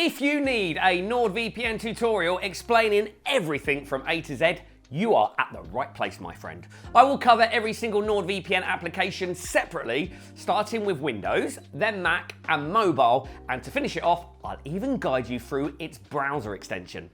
If you need a NordVPN tutorial explaining everything from A to Z, you are at the right place, my friend. I will cover every single NordVPN application separately, starting with Windows, then Mac and mobile, and to finish it off, I'll even guide you through its browser extension.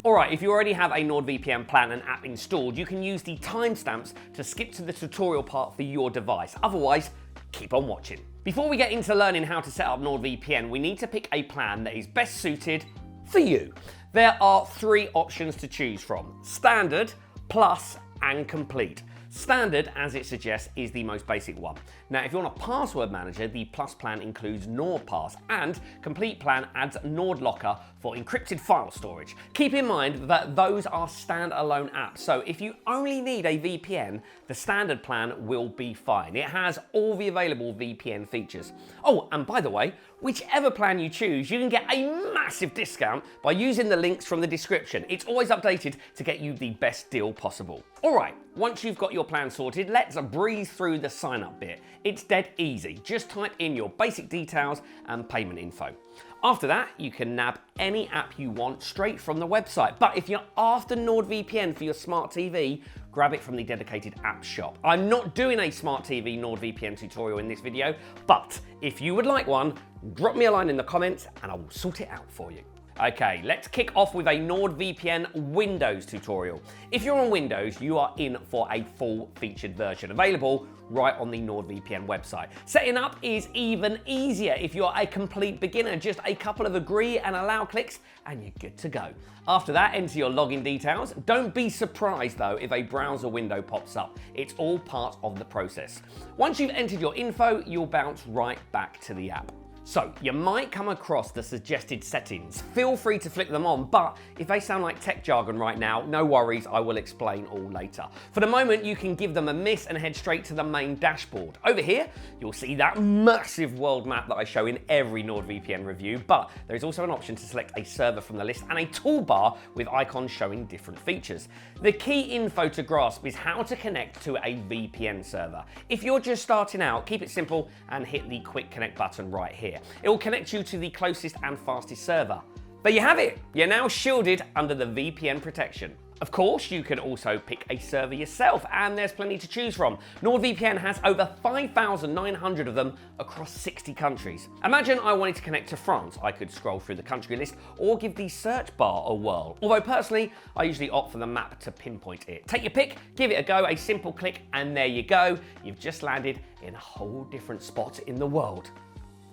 Alright, if you already have a NordVPN plan and app installed, you can use the timestamps to skip to the tutorial part for your device. Otherwise, keep on watching. Before we get into learning how to set up NordVPN, we need to pick a plan that is best suited for you. There are 3 options to choose from: Standard, Plus, and Complete. Standard, as it suggests, is the most basic one. Now, if you want a password manager, the Plus plan includes NordPass, and Complete plan adds NordLocker for encrypted file storage. Keep in mind that those are standalone apps, so if you only need a VPN, the Standard plan will be fine. It has all the available VPN features. Oh, and by the way, whichever plan you choose, you can get a massive discount by using the links from the description. It's always updated to get you the best deal possible. Alright, once you've got your plan sorted, let's breeze through the sign up bit. It's dead easy. Just type in your basic details and payment info. After that, you can nab any app you want straight from the website. But if you're after NordVPN for your smart TV, grab it from the dedicated app shop. I'm not doing a smart TV NordVPN tutorial in this video, but if you would like one, drop me a line in the comments and I will sort it out for you. Okay, let's kick off with a NordVPN Windows tutorial. If you're on Windows, you are in for a full-featured version available right on the NordVPN website. Setting up is even easier if you're a complete beginner. Just a couple of agree and allow clicks and you're good to go. After that, enter your login details. Don't be surprised though if a browser window pops up. It's all part of the process. Once you've entered your info, you'll bounce right back to the app. So, you might come across the suggested settings. Feel free to flick them on, but if they sound like tech jargon right now, no worries, I will explain all later. For the moment, you can give them a miss and head straight to the main dashboard. Over here, you'll see that massive world map that I show in every NordVPN review, but there is also an option to select a server from the list and a toolbar with icons showing different features. The key info to grasp is how to connect to a VPN server. If you're just starting out, keep it simple and hit the quick connect button right here. It will connect you to the closest and fastest server. There you have it! You're now shielded under the VPN protection. Of course, you can also pick a server yourself, and there's plenty to choose from. NordVPN has over 5,900 of them across 60 countries. Imagine I wanted to connect to France. I could scroll through the country list or give the search bar a whirl. Although personally, I usually opt for the map to pinpoint it. Take your pick, give it a go, a simple click, and there you go. You've just landed in a whole different spot in the world.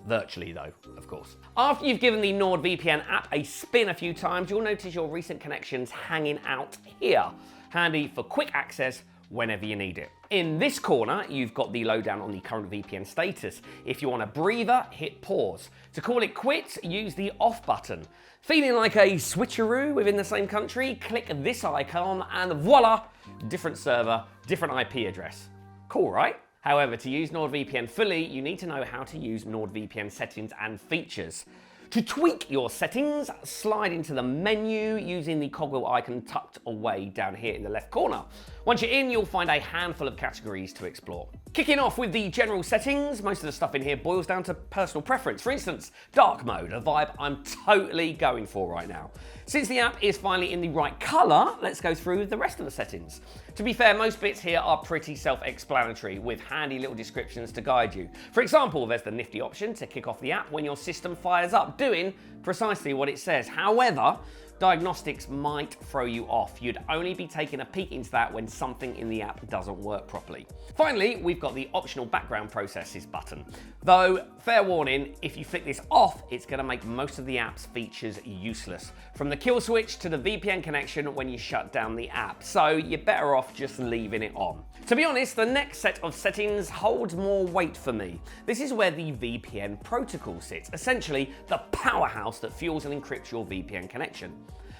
Virtually though, of course. After you've given the NordVPN app a spin a few times, you'll notice your recent connections hanging out here. Handy for quick access whenever you need it. In this corner, you've got the lowdown on the current VPN status. If you want a breather, hit pause. To call it quits, use the off button. Feeling like a switcheroo within the same country? Click this icon and voila, different server, different IP address. Cool, right? However, to use NordVPN fully, you need to know how to use NordVPN settings and features. To tweak your settings, slide into the menu using the cogwheel icon tucked away down here in the left corner. Once you're in, you'll find a handful of categories to explore. Kicking off with the general settings, most of the stuff in here boils down to personal preference. For instance, dark mode, a vibe I'm totally going for right now. Since the app is finally in the right color, let's go through the rest of the settings. To be fair, most bits here are pretty self-explanatory with handy little descriptions to guide you. For example, there's the nifty option to kick off the app when your system fires up, doing precisely what it says. However, diagnostics might throw you off. You'd only be taking a peek into that when something in the app doesn't work properly. Finally, we've got the optional background processes button. Though, fair warning, if you flick this off, it's going to make most of the app's features useless. From the kill switch to the VPN connection when you shut down the app, so you're better off just leaving it on. To be honest, the next set of settings holds more weight for me. This is where the VPN protocol sits, essentially the powerhouse that fuels and encrypts your VPN connection.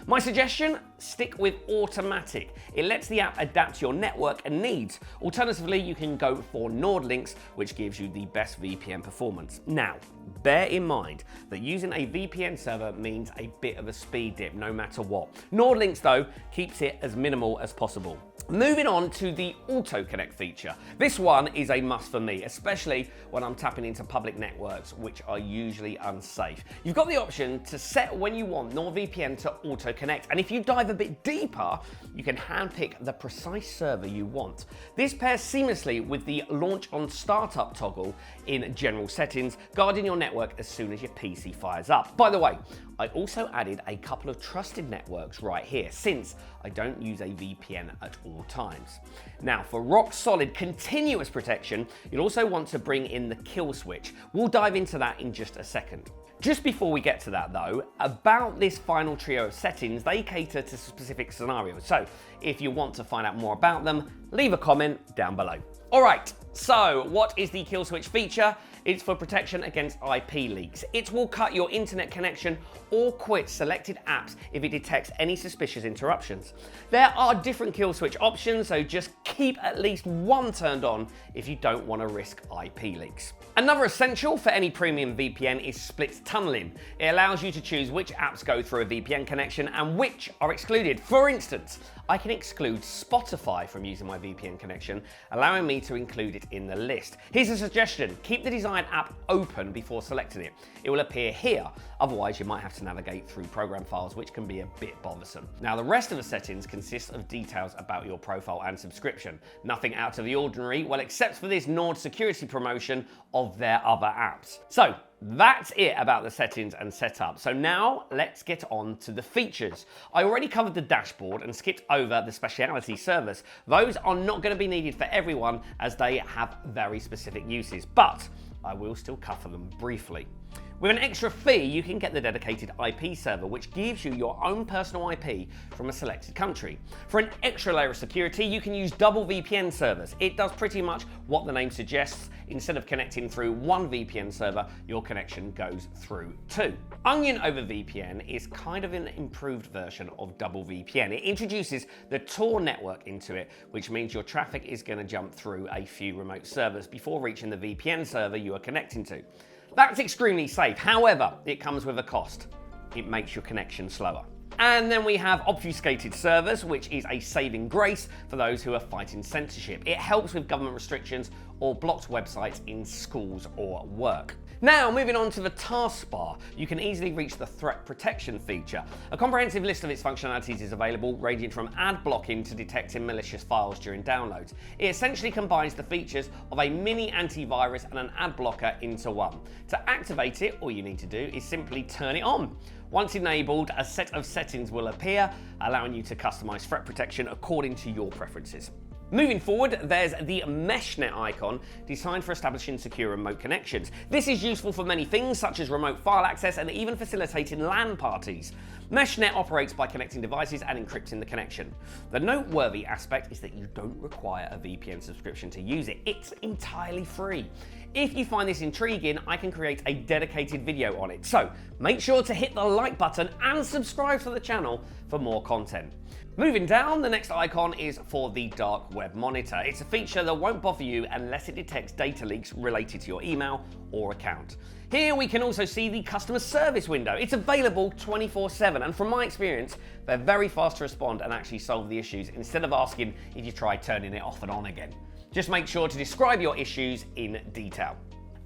My suggestion, stick with automatic. It lets the app adapt to your network and needs. Alternatively, you can go for NordLynx, which gives you the best VPN performance. Now, bear in mind that using a VPN server means a bit of a speed dip no matter what. NordLynx though keeps it as minimal as possible. Moving on to the auto connect feature. This one is a must for me, especially when I'm tapping into public networks, which are usually unsafe. You've got the option to set when you want NordVPN to auto connect, and if you dive a bit deeper, you can handpick the precise server you want. This pairs seamlessly with the launch on startup toggle in general settings, guarding your network as soon as your PC fires up. By the way, I also added a couple of trusted networks right here, since I don't use a VPN at all times. Now, for rock solid continuous protection, you'll also want to bring in the kill switch. We'll dive into that in just a second. Just before we get to that though, about this final trio of settings, they cater to specific scenarios. So if you want to find out more about them, leave a comment down below. All right, so what is the kill switch feature? It's for protection against IP leaks. It will cut your internet connection or quit selected apps if it detects any suspicious interruptions. There are different kill switch options, so just keep at least one turned on if you don't want to risk IP leaks. Another essential for any premium VPN is split tunneling. It allows you to choose which apps go through a VPN connection and which are excluded. For instance, I can exclude Spotify from using my VPN connection, allowing me to include it in the list. Here's a suggestion: keep the desired app open before selecting it. It will appear here, otherwise you might have to navigate through program files, which can be a bit bothersome. Now, the rest of the settings consist of details about your profile and subscription. Nothing out of the ordinary, well, except for this Nord security promotion of their other apps. So that's it about the settings and setup. So now let's get on to the features. I already covered the dashboard and skipped over the specialty servers. Those are not going to be needed for everyone as they have very specific uses, but I will still cover them briefly. With an extra fee, you can get the dedicated IP server, which gives you your own personal IP from a selected country. For an extra layer of security, you can use double VPN servers. It does pretty much what the name suggests. Instead of connecting through one VPN server, your connection goes through two. Onion over VPN is kind of an improved version of double VPN. It introduces the Tor network into it, which means your traffic is going to jump through a few remote servers before reaching the VPN server you are connecting to. That's extremely safe. However, it comes with a cost. It makes your connection slower. And then we have obfuscated servers, which is a saving grace for those who are fighting censorship. It helps with government restrictions or blocked websites in schools or work. Now, moving on to the taskbar, you can easily reach the threat protection feature. A comprehensive list of its functionalities is available, ranging from ad blocking to detecting malicious files during downloads. It essentially combines the features of a mini antivirus and an ad blocker into one. To activate it, all you need to do is simply turn it on. Once enabled, a set of settings will appear, allowing you to customize threat protection according to your preferences. Moving forward, there's the Meshnet icon, designed for establishing secure remote connections. This is useful for many things, such as remote file access and even facilitating LAN parties. Meshnet operates by connecting devices and encrypting the connection. The noteworthy aspect is that you don't require a VPN subscription to use it. It's entirely free. If you find this intriguing, I can create a dedicated video on it. So make sure to hit the like button and subscribe to the channel for more content. Moving down, the next icon is for the dark web monitor. It's a feature that won't bother you unless it detects data leaks related to your email or account. Here we can also see the customer service window. It's available 24/7, and from my experience, they're very fast to respond and actually solve the issues instead of asking if you try turning it off and on again. Just make sure to describe your issues in detail.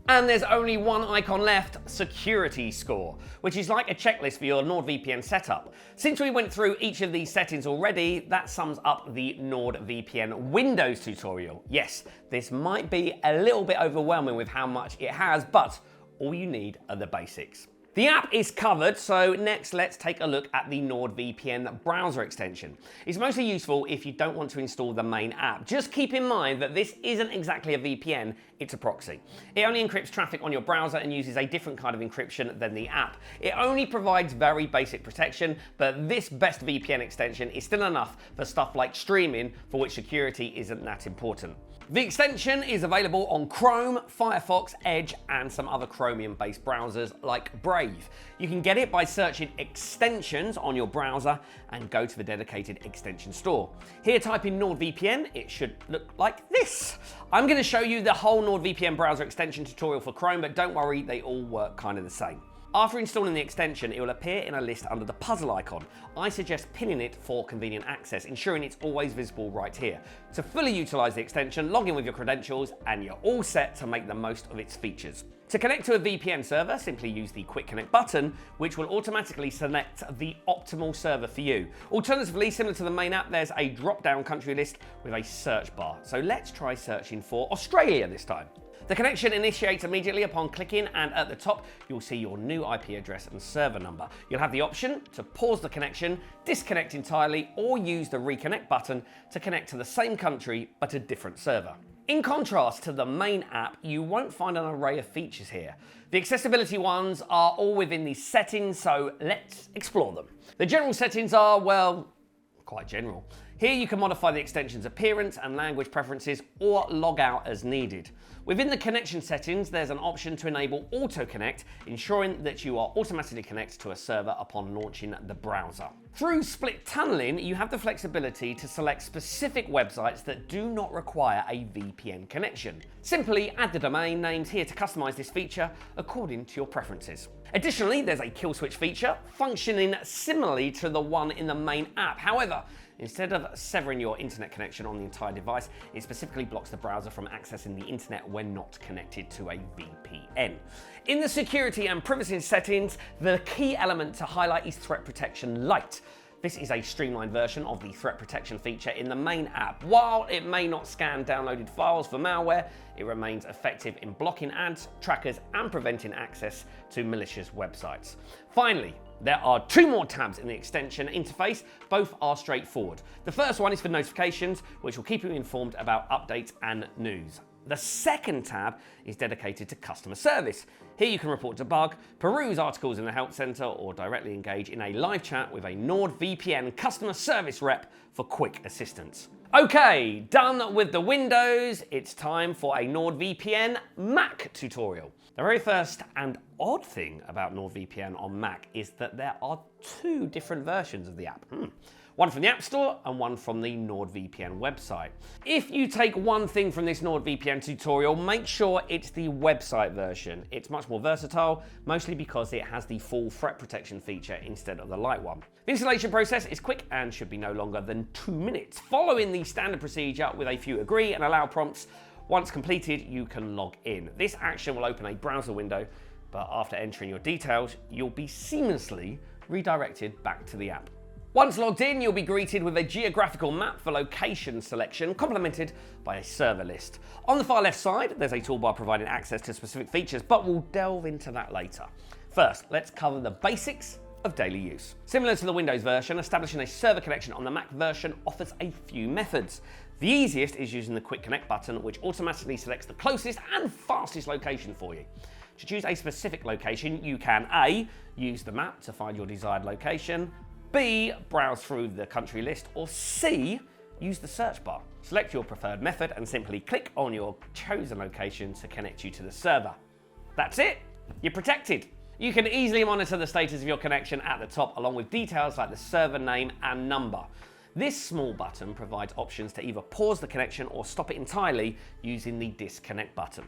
And there's only one icon left, Security Score, which is like a checklist for your NordVPN setup. Since we went through each of these settings already, that sums up the NordVPN Windows tutorial. Yes, this might be a little bit overwhelming with how much it has, but all you need are the basics. The app is covered, so next let's take a look at the NordVPN browser extension. It's mostly useful if you don't want to install the main app. Just keep in mind that this isn't exactly a VPN, it's a proxy. It only encrypts traffic on your browser and uses a different kind of encryption than the app. It only provides very basic protection, but this best VPN extension is still enough for stuff like streaming, for which security isn't that important. The extension is available on Chrome, Firefox, Edge, and some other Chromium-based browsers like Brave. You can get it by searching extensions on your browser and go to the dedicated extension store. Here, type in NordVPN. It should look like this. I'm going to show you the whole NordVPN browser extension tutorial for Chrome, but don't worry, they all work kind of the same. After installing the extension, it will appear in a list under the puzzle icon. I suggest pinning it for convenient access, ensuring it's always visible right here. To fully utilize the extension, log in with your credentials and you're all set to make the most of its features. To connect to a VPN server, simply use the Quick Connect button, which will automatically select the optimal server for you. Alternatively, similar to the main app, there's a drop-down country list with a search bar. So let's try searching for Australia this time. The connection initiates immediately upon clicking, and at the top, you'll see your new IP address and server number. You'll have the option to pause the connection, disconnect entirely, or use the reconnect button to connect to the same country but a different server. In contrast to the main app, you won't find an array of features here. The accessibility ones are all within the settings, so let's explore them. The general settings are, well, quite general. Here you can modify the extension's appearance and language preferences or log out as needed. Within the connection settings, there's an option to enable auto connect, ensuring that you are automatically connected to a server upon launching the browser. Through split tunneling, you have the flexibility to select specific websites that do not require a VPN connection. Simply add the domain names here to customize this feature according to your preferences. Additionally, there's a kill switch feature functioning similarly to the one in the main app. However, instead of severing your internet connection on the entire device, it specifically blocks the browser from accessing the internet when not connected to a VPN. In the security and privacy settings, the key element to highlight is Threat Protection Lite. This is a streamlined version of the threat protection feature in the main app. While it may not scan downloaded files for malware, it remains effective in blocking ads, trackers, and preventing access to malicious websites. Finally, there are two more tabs in the extension interface. Both are straightforward. The first one is for notifications, which will keep you informed about updates and news. The second tab is dedicated to customer service. Here you can report a bug, peruse articles in the help center, or directly engage in a live chat with a NordVPN customer service rep for quick assistance. Okay, done with the Windows, it's time for a NordVPN Mac tutorial. The very first and odd thing about NordVPN on Mac is that there are two different versions of the app. One from the App Store and one from the NordVPN website. If you take one thing from this NordVPN tutorial, make sure it's the website version. It's much more versatile, mostly because it has the full threat protection feature instead of the light one. The installation process is quick and should be no longer than 2 minutes. Following the standard procedure with a few agree and allow prompts, once completed, you can log in. This action will open a browser window, but after entering your details, you'll be seamlessly redirected back to the app. Once logged in, you'll be greeted with a geographical map for location selection, complemented by a server list. On the far left side, there's a toolbar providing access to specific features, but we'll delve into that later. First, let's cover the basics of daily use. Similar to the Windows version, establishing a server connection on the Mac version offers a few methods. The easiest is using the Quick Connect button, which automatically selects the closest and fastest location for you. To choose a specific location, you can A, use the map to find your desired location, B, browse through the country list, or C, use the search bar. Select your preferred method and simply click on your chosen location to connect you to the server. That's it, you're protected. You can easily monitor the status of your connection at the top, along with details like the server name and number. This small button provides options to either pause the connection or stop it entirely using the disconnect button.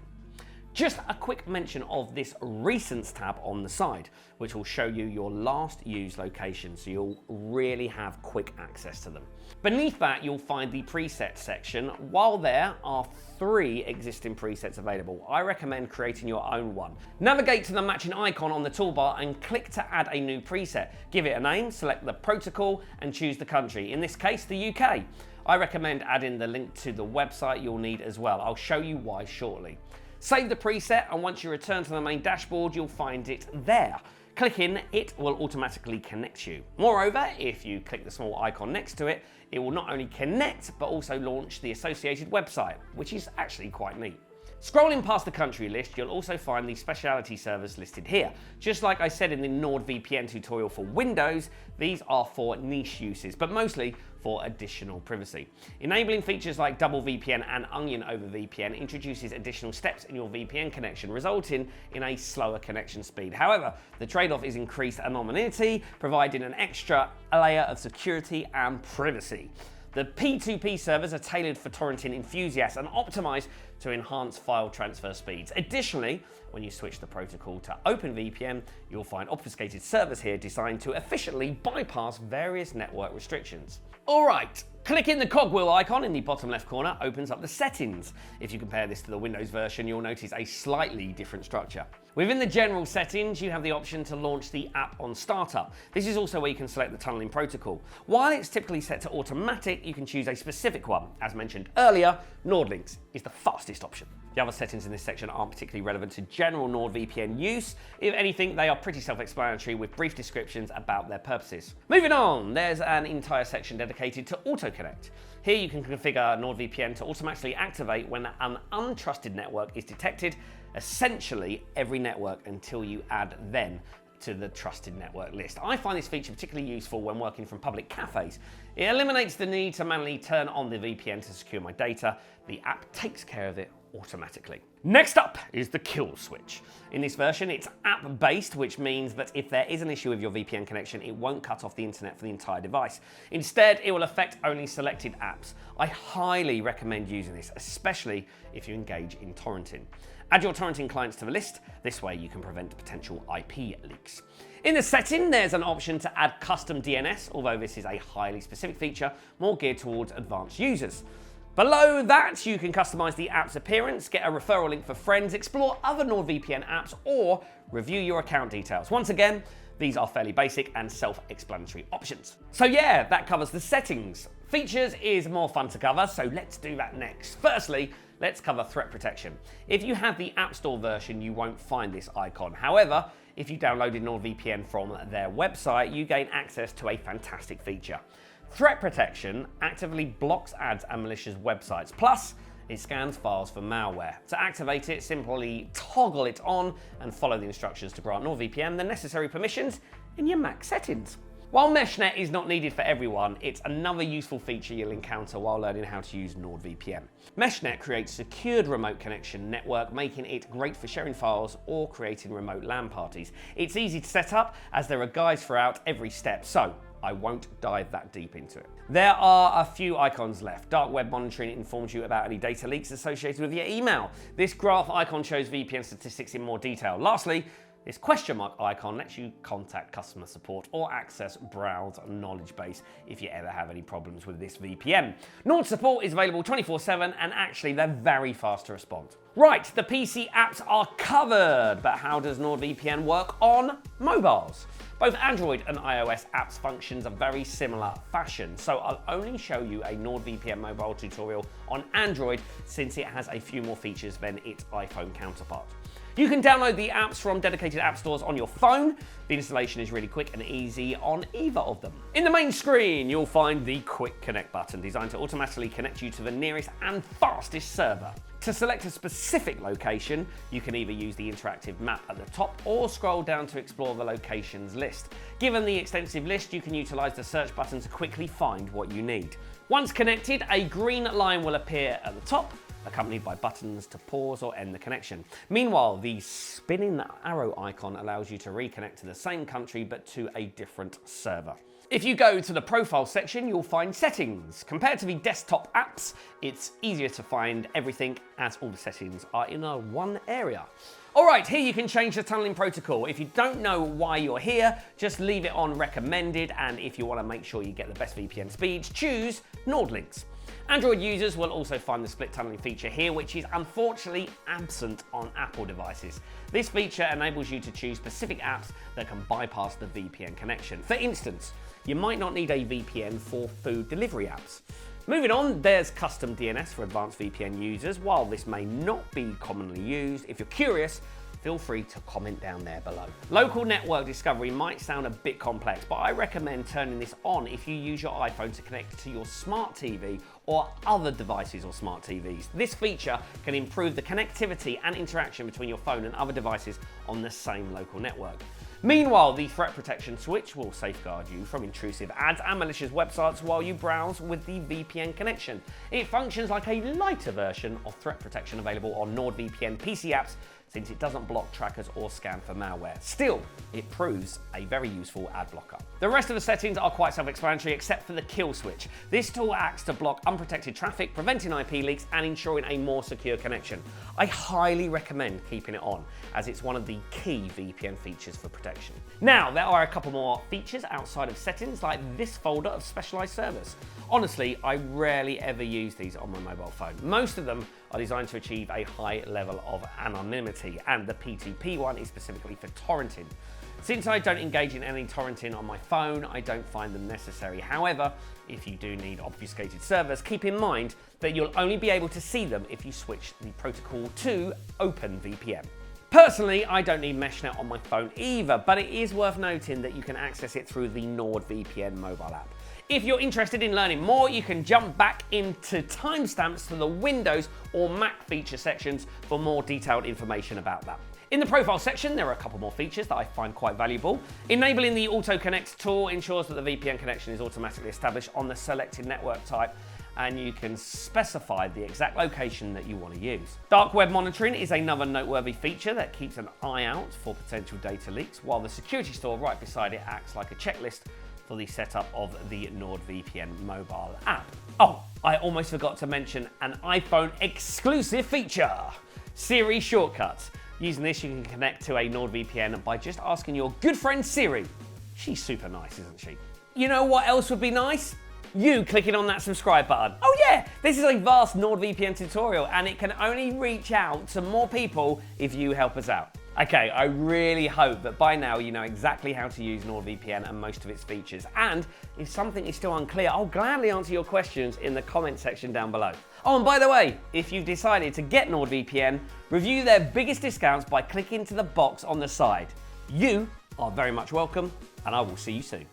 Just a quick mention of this Recents tab on the side, which will show you your last used location, so you'll really have quick access to them. Beneath that, you'll find the presets section. While there are 3 existing presets available, I recommend creating your own one. Navigate to the matching icon on the toolbar and click to add a new preset. Give it a name, select the protocol, and choose the country, in this case, the UK. I recommend adding the link to the website you'll need as well. I'll show you why shortly. Save the preset, and once you return to the main dashboard, you'll find it there. Clicking it will automatically connect you. Moreover, if you click the small icon next to it, it will not only connect, but also launch the associated website, which is actually quite neat. Scrolling past the country list, you'll also find the specialty servers listed here. Just like I said in the NordVPN tutorial for Windows, these are for niche uses, but mostly for additional privacy. Enabling features like double VPN and onion over VPN introduces additional steps in your VPN connection, resulting in a slower connection speed. However, the trade-off is increased anonymity, providing an extra layer of security and privacy. The P2P servers are tailored for torrenting enthusiasts and optimized to enhance file transfer speeds. Additionally, when you switch the protocol to OpenVPN, you'll find obfuscated servers here designed to efficiently bypass various network restrictions. All right, clicking the cogwheel icon in the bottom left corner opens up the settings. If you compare this to the Windows version, you'll notice a slightly different structure. Within the general settings, you have the option to launch the app on startup. This is also where you can select the tunneling protocol. While it's typically set to automatic, you can choose a specific one. As mentioned earlier, NordLynx is the fastest option. The other settings in this section aren't particularly relevant to general NordVPN use. If anything, they are pretty self-explanatory with brief descriptions about their purposes. Moving on, there's an entire section dedicated to AutoConnect. Here you can configure NordVPN to automatically activate when an untrusted network is detected, essentially every network until you add then to the trusted network list. I find this feature particularly useful when working from public cafes. It eliminates the need to manually turn on the VPN to secure my data. The app takes care of it automatically. Next up is the kill switch. In this version, it's app-based, which means that if there is an issue with your VPN connection, it won't cut off the internet for the entire device. Instead, it will affect only selected apps. I highly recommend using this, especially if you engage in torrenting. Add your torrenting clients to the list. This way you can prevent potential IP leaks. In the setting, there's an option to add custom DNS, although this is a highly specific feature, more geared towards advanced users. Below that, you can customize the app's appearance, get a referral link for friends, explore other NordVPN apps, or review your account details. Once again, these are fairly basic and self-explanatory options. So yeah, that covers the settings. Features is more fun to cover, so let's do that next. Firstly, let's cover threat protection. If you have the App Store version, you won't find this icon. However, if you downloaded NordVPN from their website, you gain access to a fantastic feature. Threat protection actively blocks ads and malicious websites. Plus, it scans files for malware. To activate it, simply toggle it on and follow the instructions to grant NordVPN the necessary permissions in your Mac settings. While Meshnet is not needed for everyone, it's another useful feature you'll encounter while learning how to use NordVPN. Meshnet creates secured remote connection network, making it great for sharing files or creating remote LAN parties. It's easy to set up as there are guides throughout every step, so I won't dive that deep into it. There are a few icons left. Dark web monitoring informs you about any data leaks associated with your email. This graph icon shows VPN statistics in more detail. Lastly, this question mark icon lets you contact customer support or access Browse knowledge base if you ever have any problems with this VPN. Nord support is available 24/7 and actually they're very fast to respond. Right, the PC apps are covered, but how does NordVPN work on mobiles? Both Android and iOS apps functions a very similar fashion, so I'll only show you a NordVPN mobile tutorial on Android since it has a few more features than its iPhone counterpart. You can download the apps from dedicated app stores on your phone. The installation is really quick and easy on either of them. In the main screen, you'll find the Quick Connect button, designed to automatically connect you to the nearest and fastest server. To select a specific location, you can either use the interactive map at the top or scroll down to explore the locations list. Given the extensive list, you can utilize the search button to quickly find what you need. Once connected, a green line will appear at the top, accompanied by buttons to pause or end the connection. Meanwhile, the spinning arrow icon allows you to reconnect to the same country but to a different server. If you go to the profile section, you'll find settings. Compared to the desktop apps, it's easier to find everything as all the settings are in one area. All right, here you can change the tunneling protocol. If you don't know why you're here, just leave it on recommended, and if you want to make sure you get the best VPN speeds, choose NordLynx. Android users will also find the split tunneling feature here, which is unfortunately absent on Apple devices. This feature enables you to choose specific apps that can bypass the VPN connection. For instance, you might not need a VPN for food delivery apps. Moving on, there's custom DNS for advanced VPN users. While this may not be commonly used, if you're curious, feel free to comment down there below. Local network discovery might sound a bit complex, but I recommend turning this on if you use your iPhone to connect to your smart TV or other devices or smart TVs. This feature can improve the connectivity and interaction between your phone and other devices on the same local network. Meanwhile, the threat protection switch will safeguard you from intrusive ads and malicious websites while you browse with the VPN connection. It functions like a lighter version of threat protection available on NordVPN PC apps since it doesn't block trackers or scan for malware. Still, it proves a very useful ad blocker. The rest of the settings are quite self-explanatory except for the kill switch. This tool acts to block unprotected traffic, preventing IP leaks and ensuring a more secure connection. I highly recommend keeping it on, as it's one of the key VPN features for protection. Now, there are a couple more features outside of settings, like this folder of specialized servers. Honestly, I rarely ever use these on my mobile phone. Most of them are designed to achieve a high level of anonymity, and the P2P one is specifically for torrenting. Since I don't engage in any torrenting on my phone, I don't find them necessary. However, if you do need obfuscated servers, keep in mind that you'll only be able to see them if you switch the protocol to OpenVPN. Personally, I don't need Meshnet on my phone either, but it is worth noting that you can access it through the NordVPN mobile app. If you're interested in learning more, you can jump back into timestamps to the Windows or Mac feature sections for more detailed information about that. In the profile section, there are a couple more features that I find quite valuable. Enabling the Auto Connect tool ensures that the VPN connection is automatically established on the selected network type, and you can specify the exact location that you want to use. Dark web monitoring is another noteworthy feature that keeps an eye out for potential data leaks, while the security store right beside it acts like a checklist for the setup of the NordVPN mobile app. Oh, I almost forgot to mention an iPhone exclusive feature, Siri shortcuts. Using this, you can connect to a NordVPN by just asking your good friend Siri. She's super nice, isn't she? You know what else would be nice? You clicking on that subscribe button. Oh yeah, this is a vast NordVPN tutorial, and it can only reach out to more people if you help us out. Okay, I really hope that by now you know exactly how to use NordVPN and most of its features. And if something is still unclear, I'll gladly answer your questions in the comment section down below. Oh, and by the way, if you've decided to get NordVPN, review their biggest discounts by clicking to the box on the side. You are very much welcome, and I will see you soon.